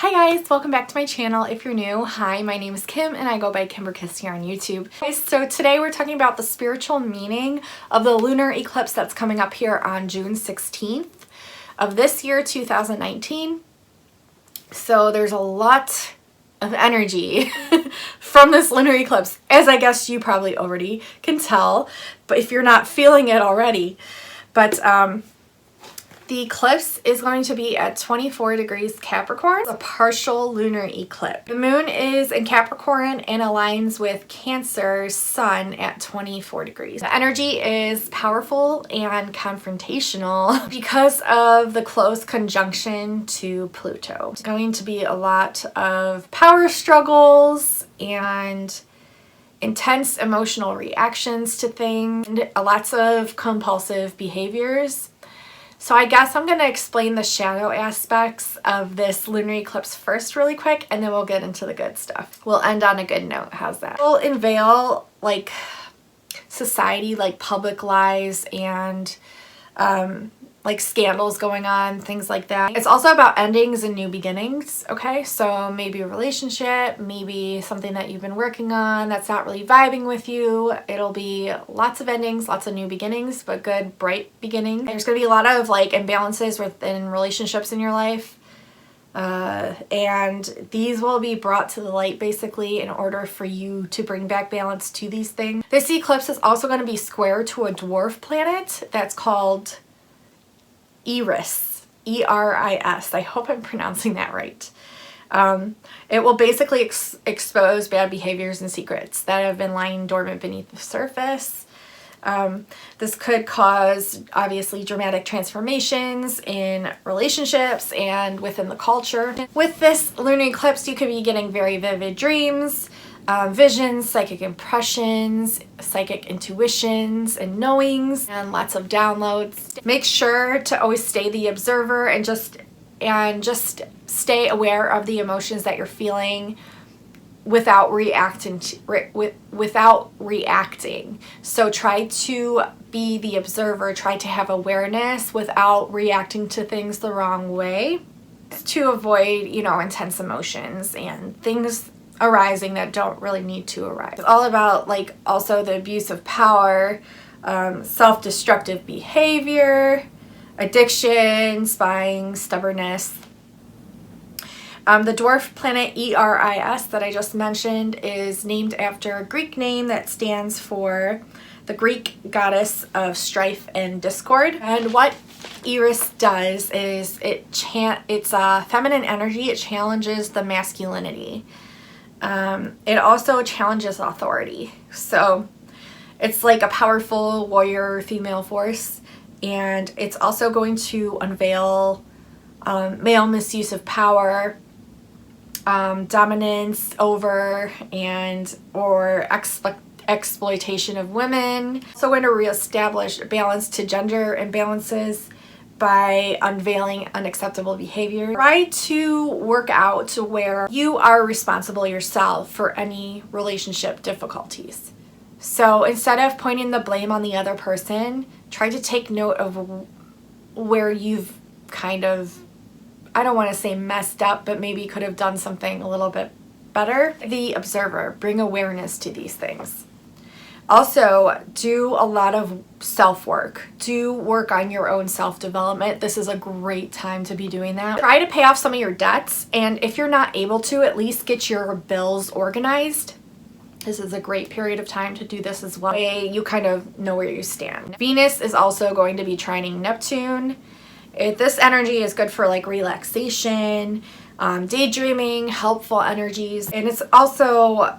Hi guys, welcome back to my channel. If you're new, hi, my name is Kim and I go by Kimber Kiss here on YouTube. So today we're talking about the spiritual meaning of the lunar eclipse that's coming up here on June 16th of this year, 2019. So there's a lot of energy from this lunar eclipse, as I guess you probably already can tell, but if you're not feeling it already. But the eclipse is going to be at 24 degrees Capricorn, a partial lunar eclipse. The moon is in Capricorn and aligns with Cancer's sun at 24 degrees. The energy is powerful and confrontational because of the close conjunction to Pluto. It's going to be a lot of power struggles and intense emotional reactions to things, and lots of compulsive behaviors. So I guess I'm going to explain the shadow aspects of this lunar eclipse first really quick, and then we'll get into the good stuff. We'll end on a good note. How's that? We'll unveil like society, like public lies and like scandals going on, things like that. It's also about endings and new beginnings, okay? So maybe a relationship, maybe something that you've been working on that's not really vibing with you. It'll be lots of endings, lots of new beginnings, but good, bright beginnings. There's gonna be a lot of like imbalances within relationships in your life. And these will be brought to the light basically in order for you to bring back balance to these things. This eclipse is also going to be square to a dwarf planet that's called Eris, E-R-I-S. I hope I'm pronouncing that right. It will basically expose bad behaviors and secrets that have been lying dormant beneath the surface. This could cause obviously dramatic transformations in relationships and within the culture. With this lunar eclipse, you could be getting very vivid dreams, visions, psychic impressions, psychic intuitions and knowings, and lots of downloads. Make sure to always stay the observer and just stay aware of the emotions that you're feeling without reacting. So try to be the observer, try to have awareness without reacting to things the wrong way to avoid, intense emotions and things arising that don't really need to arise. It's all about like also the abuse of power, self-destructive behavior, addiction, spying, stubbornness. The dwarf planet Eris that I just mentioned is named after a Greek name that stands for the Greek goddess of strife and discord. And what Eris does is it's a feminine energy. It challenges the masculinity. It also challenges authority. So it's like a powerful warrior female force, and it's also going to unveil male misuse of power, dominance over or exploitation of women. So going to reestablish balance to gender imbalances by unveiling unacceptable behavior. Try to work out to where you are responsible yourself for any relationship difficulties. So instead of pointing the blame on the other person, try to take note of where you've kind of, I don't want to say messed up, but maybe could have done something a little bit better. The observer, bring awareness to these things. Also, do a lot of self-work. Do work on your own self-development. This is a great time to be doing that. Try to pay off some of your debts, and if you're not able to, at least get your bills organized. This is a great period of time to do this as well. You kind of know where you stand. Venus is also going to be trining Neptune. This energy is good for like relaxation, daydreaming, helpful energies, and it's also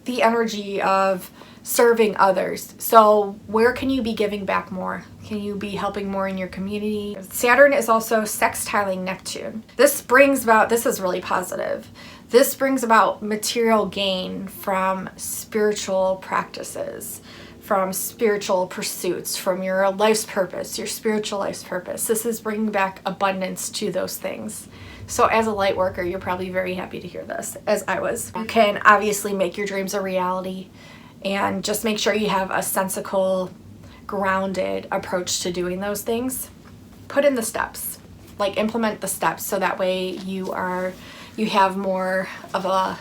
the energy of serving others. So where can you be giving back more? Can you be helping more in your community? Saturn is also sextiling Neptune. This is really positive. This brings about material gain from spiritual practices, from spiritual pursuits, from your life's purpose, your spiritual life's purpose. This is bringing back abundance to those things. So as a light worker, you're probably very happy to hear this, as I was. You can obviously make your dreams a reality, and just make sure you have a sensical, grounded approach to doing those things. Put in the steps, like implement the steps, so that way you are you have more of a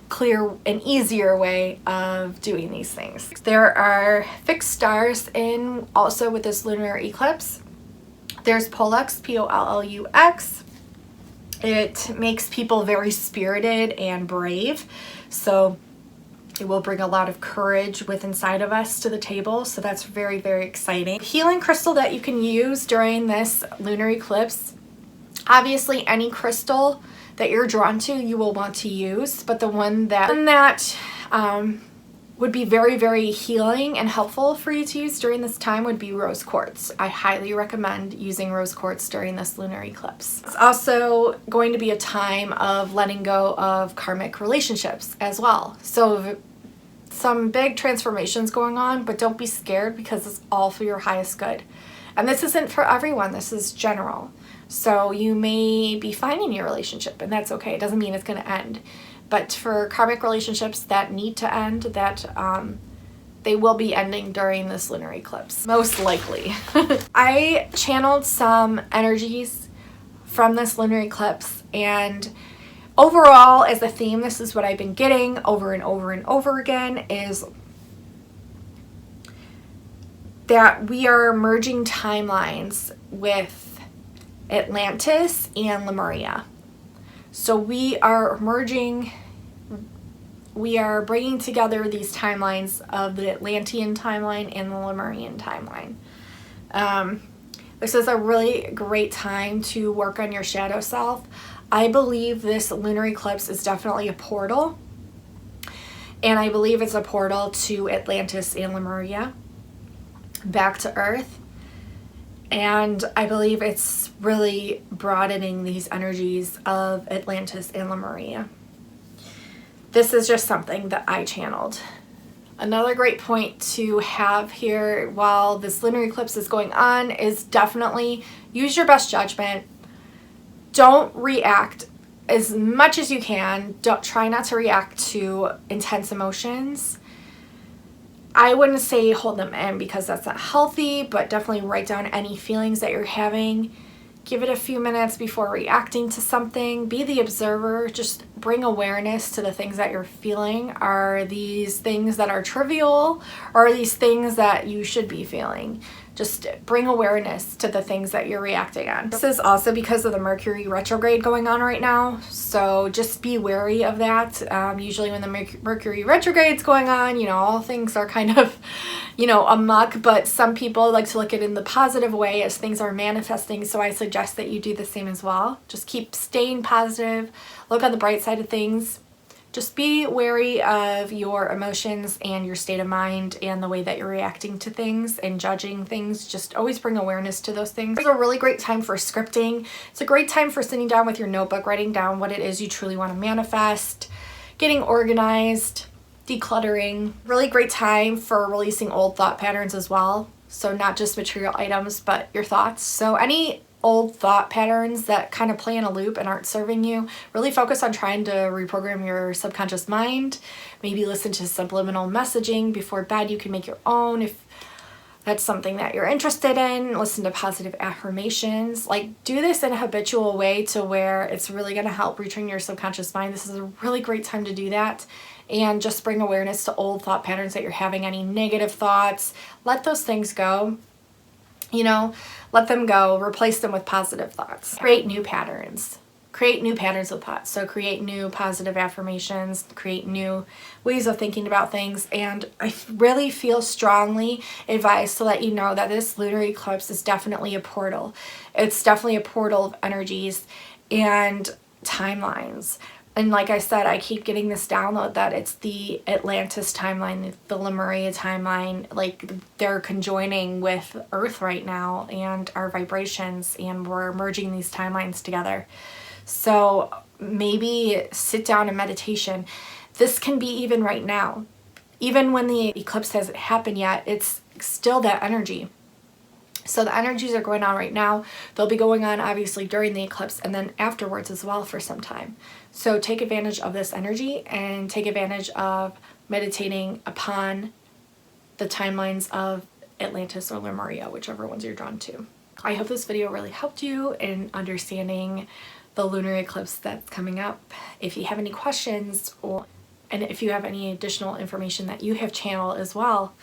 clear and easier way of doing these things. There are fixed stars in also with this lunar eclipse. There's Pollux, P-O-L-L-U-X. It makes people very spirited and brave, so it will bring a lot of courage with inside of us to the table, so that's very, very exciting. Healing crystal that you can use during this lunar eclipse, obviously any crystal that you're drawn to you will want to use, but the one that would be very, very healing and helpful for you to use during this time would be rose quartz. I highly recommend using rose quartz during this lunar eclipse. It's also going to be a time of letting go of karmic relationships as well. So some big transformations going on, but don't be scared because it's all for your highest good. And this isn't for everyone, this is general. So you may be fine in your relationship, and that's okay. It doesn't mean it's going to end. But for karmic relationships that need to end, that they will be ending during this lunar eclipse, most likely. I channeled some energies from this lunar eclipse, and overall as a theme, this is what I've been getting over and over and over again, is that we are merging timelines with Atlantis and Lemuria. So we are merging, we are bringing together these timelines of the Atlantean timeline and the Lemurian timeline. This is a really great time to work on your shadow self. I believe this lunar eclipse is definitely a portal, and I believe it's a portal to Atlantis and Lemuria, back to Earth. And I believe it's really broadening these energies of Atlantis and Lemuria. This is just something that I channeled. Another great point to have here while this lunar eclipse is going on is definitely use your best judgment. Don't react as much as you can. Don't try not to react to intense emotions. I wouldn't say hold them in because that's not healthy, but definitely write down any feelings that you're having. Give it a few minutes before reacting to something. Be the observer. Just bring awareness to the things that you're feeling. Are these things that are trivial, or are these things that you should be feeling? Just bring awareness to the things that you're reacting on. This is also because of the Mercury retrograde going on right now, so just be wary of that. Usually when the Mercury retrograde's going on, you know, all things are kind of, you know, amok, but some people like to look at it in the positive way as things are manifesting, so I suggest that you do the same as well. Just keep staying positive, look on the bright side of things. Just be wary of your emotions and your state of mind and the way that you're reacting to things and judging things. Just always bring awareness to those things. It's a really great time for scripting. It's a great time for sitting down with your notebook, writing down what it is you truly want to manifest, getting organized, decluttering. Really great time for releasing old thought patterns as well. So not just material items, but your thoughts. So any old thought patterns that kind of play in a loop and aren't serving you, really focus on trying to reprogram your subconscious mind. Maybe listen to subliminal messaging before bed. You can make your own if that's something that you're interested in. Listen to positive affirmations. Like, do this in a habitual way to where it's really going to help retrain your subconscious mind. This is a really great time to do that. And just bring awareness to old thought patterns that you're having, any negative thoughts. Let those things go. You know, let them go, replace them with positive thoughts. Create new patterns. Create new patterns of thoughts. So create new positive affirmations, create new ways of thinking about things. And I really feel strongly advised to let you know that this lunar eclipse is definitely a portal. It's definitely a portal of energies and timelines. And like I said, I keep getting this download that it's the Atlantis timeline, the Lemuria timeline, like they're conjoining with Earth right now and our vibrations, and we're merging these timelines together. So maybe sit down in meditation. This can be even right now. Even when the eclipse hasn't happened yet, it's still that energy. So the energies are going on right now. They'll be going on obviously during the eclipse and then afterwards as well for some time. So take advantage of this energy and take advantage of meditating upon the timelines of Atlantis or Lemuria, whichever ones you're drawn to. I hope this video really helped you in understanding the lunar eclipse that's coming up. If you have any questions, and if you have any additional information that you have channeled as well,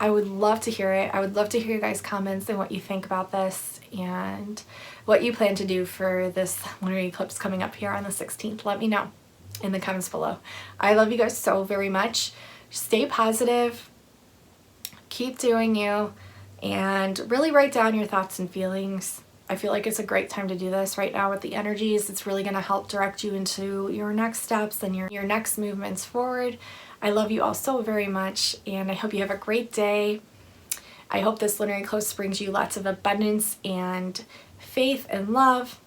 I would love to hear it. I would love to hear you guys' comments and what you think about this and what you plan to do for this lunar eclipse coming up here on the 16th. Let me know in the comments below. I love you guys so very much. Stay positive, keep doing you, and really write down your thoughts and feelings. I feel like it's a great time to do this right now with the energies. It's really going to help direct you into your next steps and your next movements forward. I love you all so very much, and I hope you have a great day. I hope this lunar eclipse brings you lots of abundance and faith and love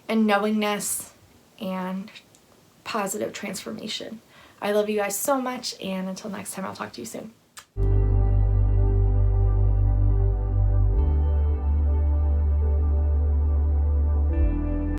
and knowingness and positive transformation. I love you guys so much, and until next time, I'll talk to you soon.